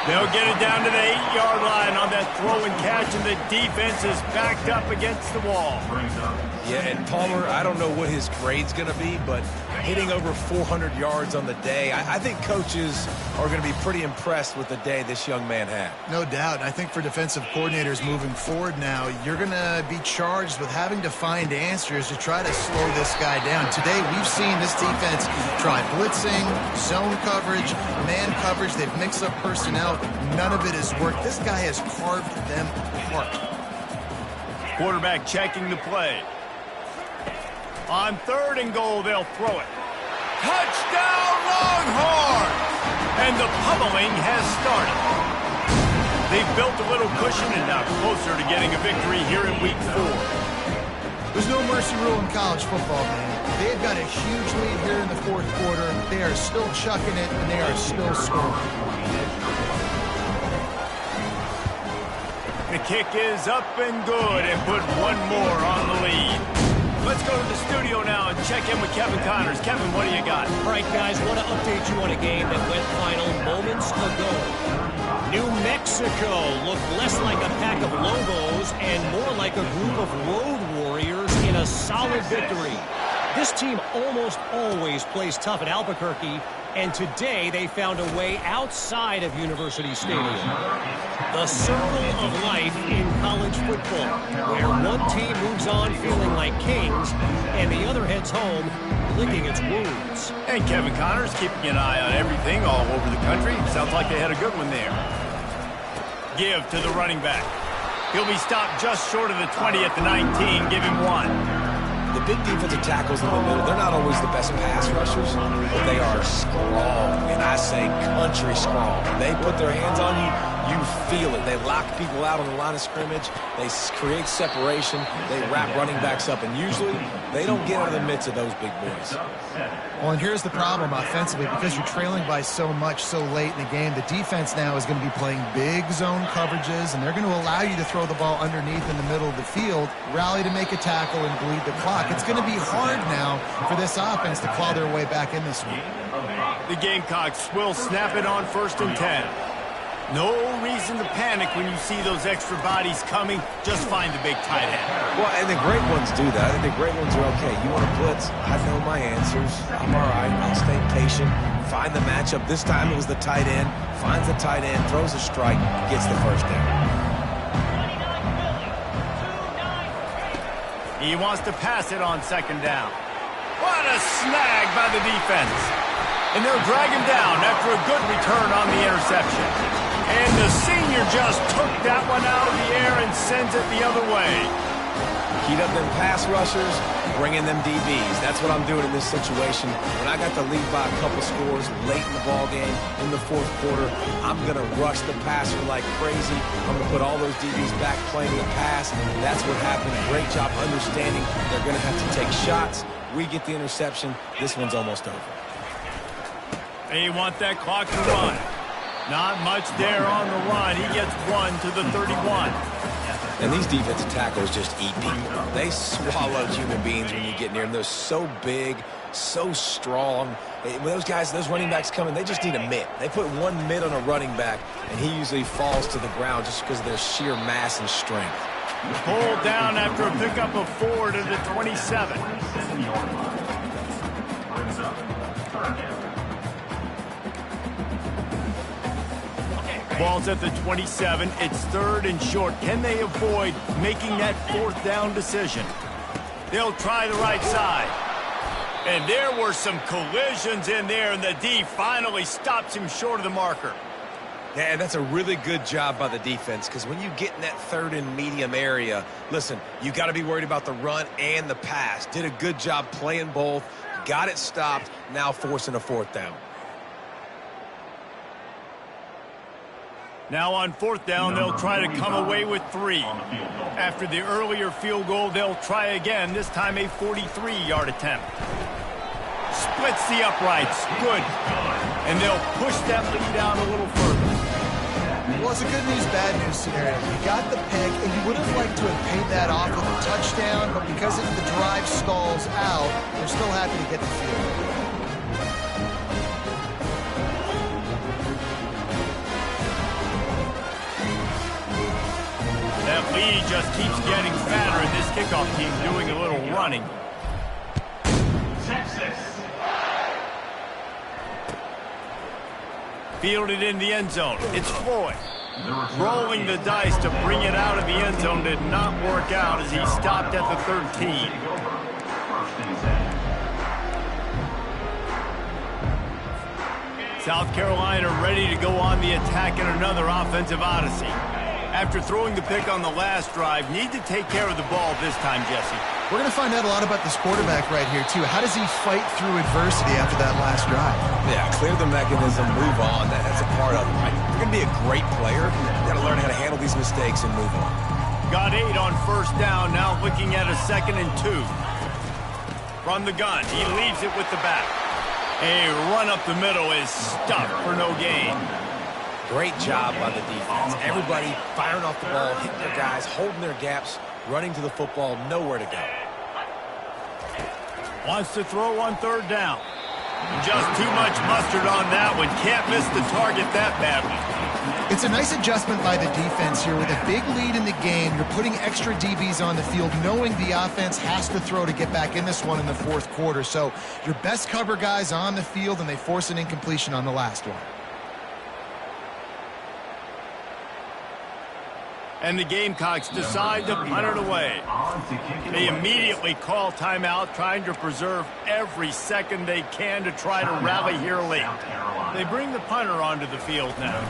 They'll get it down to the 8-yard line on that throw and catch, and the defense is backed up against the wall. Yeah, and Palmer, I don't know what his grade's going to be, but hitting over 400 yards on the day, I think coaches are going to be pretty impressed with the day this young man had. No doubt. I think for defensive coordinators moving forward now, you're going to be charged with having to find answers to try to slow this guy down. Today, we've seen this defense try blitzing, zone coverage, man coverage. They've mixed up personnel. None of it has worked. This guy has carved them apart. Quarterback checking the play. On 3rd and goal, they'll throw it. Touchdown, Longhorns! And the pummeling has started. They've built a little cushion and now closer to getting a victory here in Week 4. There's no mercy rule in college football, man. They've got a huge lead here in the fourth quarter. They are still chucking it, and they are still scoring. The kick is up and good, and put one more on the lead. Let's go to the studio now and check in with Kevin Connors. Kevin, what do you got? All right, guys, want to update you on a game that went final moments ago. New Mexico looked less like a pack of Lobos and more like a group of road warriors in a solid victory. This team almost always plays tough at Albuquerque, and today they found a way outside of University Stadium. The circle of life in college football, where one team moves on feeling like kings, and the other heads home licking its wounds. And Kevin Connors keeping an eye on everything all over the country. Sounds like they had a good one there. Give to the running back. He'll be stopped just short of the 20 at the 19. Give him 1. The big defensive tackles in the middle, they're not always the best pass rushers, but they are strong, and I say country strong. They put their hands on you, you feel it. They lock people out on the line of scrimmage. They create separation. They wrap running backs up, and usually they don't get out of the midst of those big boys. Well, and here's the problem offensively. Because you're trailing by so much so late in the game, the defense now is going to be playing big zone coverages, and they're going to allow you to throw the ball underneath in the middle of the field, rally to make a tackle, and bleed the clock. It's going to be hard now for this offense to claw their way back in this one. The Gamecocks will snap it on 1st and 10. No reason to panic when you see those extra bodies coming. Just find the big tight end. Well, and the great ones do that. And the great ones are okay. You want to blitz? I know my answers. I'm all right. I'll stay patient. Find the matchup. This time it was the tight end. Finds the tight end, throws a strike, gets the first down. He wants to pass it on 2nd down. What a snag by the defense. And they'll drag him down after a good return on the interception. And the senior just took that one out of the air and sends it the other way. Heat up them pass rushers, bring in them DBs. That's what I'm doing in this situation. When I got the lead by a couple scores late in the ball game, in the 4th quarter, I'm going to rush the passer like crazy. I'm going to put all those DBs back playing the pass. That's what happened. Great job understanding they're going to have to take shots. We get the interception. This one's almost over. They want that clock to run. Not much there on the run. He gets 1 to the 31. And these defensive tackles just eat people. They swallow human beings when you get near them. They're so big, so strong. When those guys, those running backs come in, they just need a mitt. They put one mitt on a running back, and he usually falls to the ground just because of their sheer mass and strength. Pulled down after a pickup of 4 to the 27. Ball's at the 27. It's 3rd and short. Can they avoid making that 4th down decision? They'll try the right side. And there were some collisions in there, and the D finally stops him short of the marker. Yeah, and that's a really good job by the defense, because when you get in that 3rd and medium area, listen, you got to be worried about the run and the pass. Did a good job playing both, got it stopped, now forcing a 4th down. Now on 4th down, they'll try to come away with 3. After the earlier field goal, they'll try again, this time a 43-yard attempt. Splits the uprights. Good. And they'll push that lead out a little further. Well, it's a good news, bad news scenario. You got the pick, and you would have liked to have paid that off with a touchdown, but because the drive stalls out, they're still happy to get the field goal. That lead just keeps getting fatter, and this kickoff team doing a little running. Texas. Fielded in the end zone. It's Floyd. Rolling the dice to bring it out of the end zone did not work out as he stopped at the 13. South Carolina ready to go on the attack in another offensive odyssey. After throwing the pick on the last drive, need to take care of the ball this time, Jesse. We're going to find out a lot about this quarterback right here, too. How does he fight through adversity after that last drive? Yeah, clear the mechanism, move on. That's a part of it, right? If you're going to be a great player, you got to learn how to handle these mistakes and move on. Got 8 on 1st down, now looking at a 2nd and 2. From the gun, he leaves it with the back. A run up the middle is stuffed for no gain. Great job by the defense. Everybody firing off the ball, hitting their guys, holding their gaps, running to the football, nowhere to go. Wants to throw on third down. Just too much mustard on that one. Can't miss the target that badly. It's a nice adjustment by the defense here. With a big lead in the game, you're putting extra DBs on the field, knowing the offense has to throw to get back in this one in the fourth quarter. So your best cover guys on the field, and they force an incompletion on the last one. And the Gamecocks decide to punt it away. They immediately call timeout, trying to preserve every second they can to try to rally here late. They bring the punter onto the field now.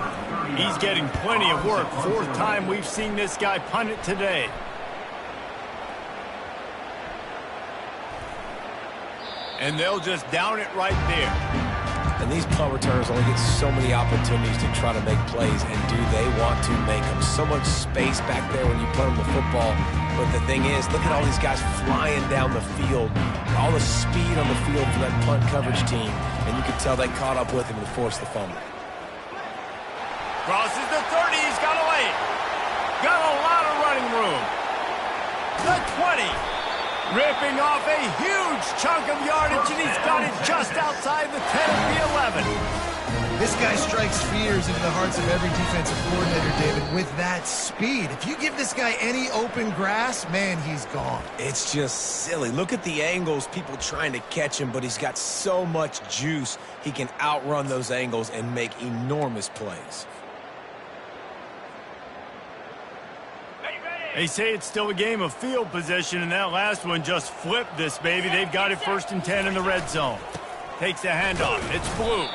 He's getting plenty of work. Fourth time we've seen this guy punt it today. And they'll just down it right there. And these punt returners only get so many opportunities to try to make plays, and do they want to make them? So much space back there when you punt them the football. But the thing is, look at all these guys flying down the field, all the speed on the field for that punt coverage team, and you can tell they caught up with him and forced the fumble. Crosses the 30, he's got away. Got a lot of running room. The 20. Ripping off a huge chunk of yardage, and he's got it just outside the 10 of the 11. This guy strikes fears into the hearts of every defensive coordinator, David, with that speed. If you give this guy any open grass, man, he's gone. It's just silly. Look at the angles, people trying to catch him, but he's got so much juice. He can outrun those angles and make enormous plays. They say it's still a game of field position, and that last one just flipped this baby. They've got it 1st and 10 in the red zone. Takes the handoff. It's blue.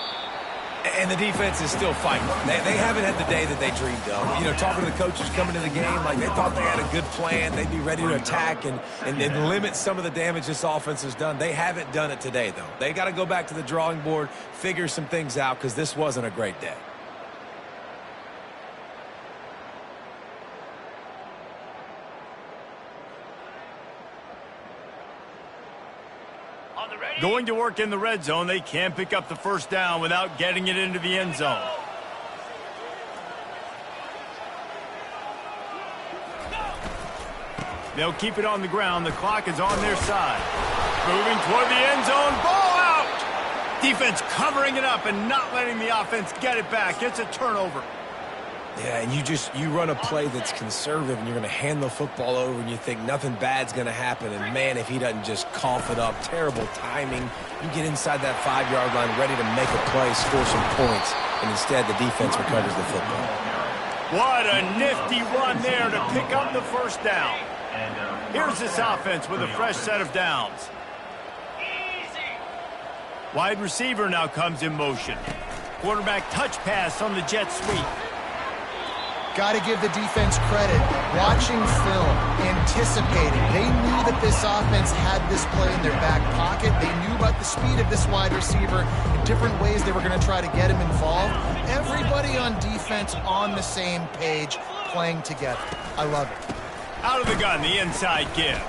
And the defense is still fighting. They haven't had the day that they dreamed of. You know, talking to the coaches coming to the game, like they thought they had a good plan. They'd be ready to attack and limit some of the damage this offense has done. They haven't done it today, though. They got to go back to the drawing board, figure some things out, because this wasn't a great day. Going to work in the red zone, they can't pick up the first down without getting it into the end zone. They'll keep it on the ground. The clock is on their side. Moving toward the end zone. Ball out! Defense covering it up and not letting the offense get it back. It's a turnover. Yeah, and you run a play that's conservative, and you're going to hand the football over, and you think nothing bad's going to happen. And, man, if he doesn't just cough it up, terrible timing. You get inside that 5-yard line ready to make a play, score some points, and instead the defense recovers the football. What a nifty run there to pick up the first down. Here's this offense with a fresh set of downs. Wide receiver now comes in motion. Quarterback touch pass on the jet sweep. Got to give the defense credit. Watching film, anticipating. They knew that this offense had this play in their back pocket. They knew about the speed of this wide receiver and different ways they were going to try to get him involved. Everybody on defense on the same page, playing together. I love it. Out of the gun, the inside give.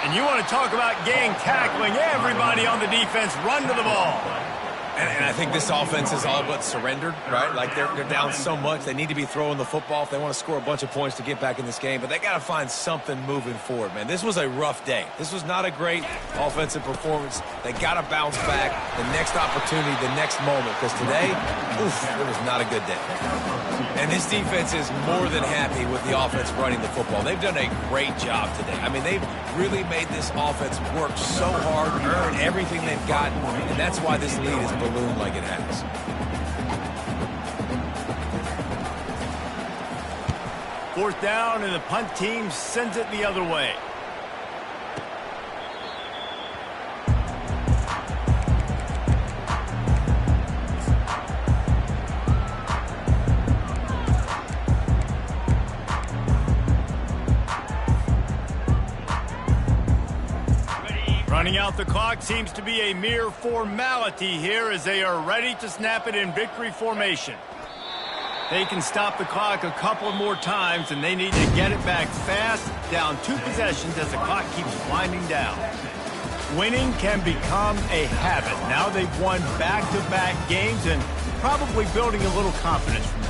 And you want to talk about gang tackling. Everybody on the defense run to the ball. And I think this offense is all but surrendered, right? Like they're down so much. They need to be throwing the football if they want to score a bunch of points to get back in this game. But they got to find something moving forward, man. This was a rough day. This was not a great offensive performance. They got to bounce back the next opportunity, the next moment. Because today, it was not a good day. And this defense is more than happy with the offense running the football. They've done a great job today. I mean, they've really made this offense work so hard, earn everything they've gotten, and that's why this lead is ballooned like it has. Fourth down, and the punt team sends it the other way. Running out the clock seems to be a mere formality here as they are ready to snap it in victory formation. They can stop the clock a couple more times, and they need to get it back fast, down 2 possessions as the clock keeps winding down. Winning can become a habit. Now they've won back-to-back games and probably building a little confidence from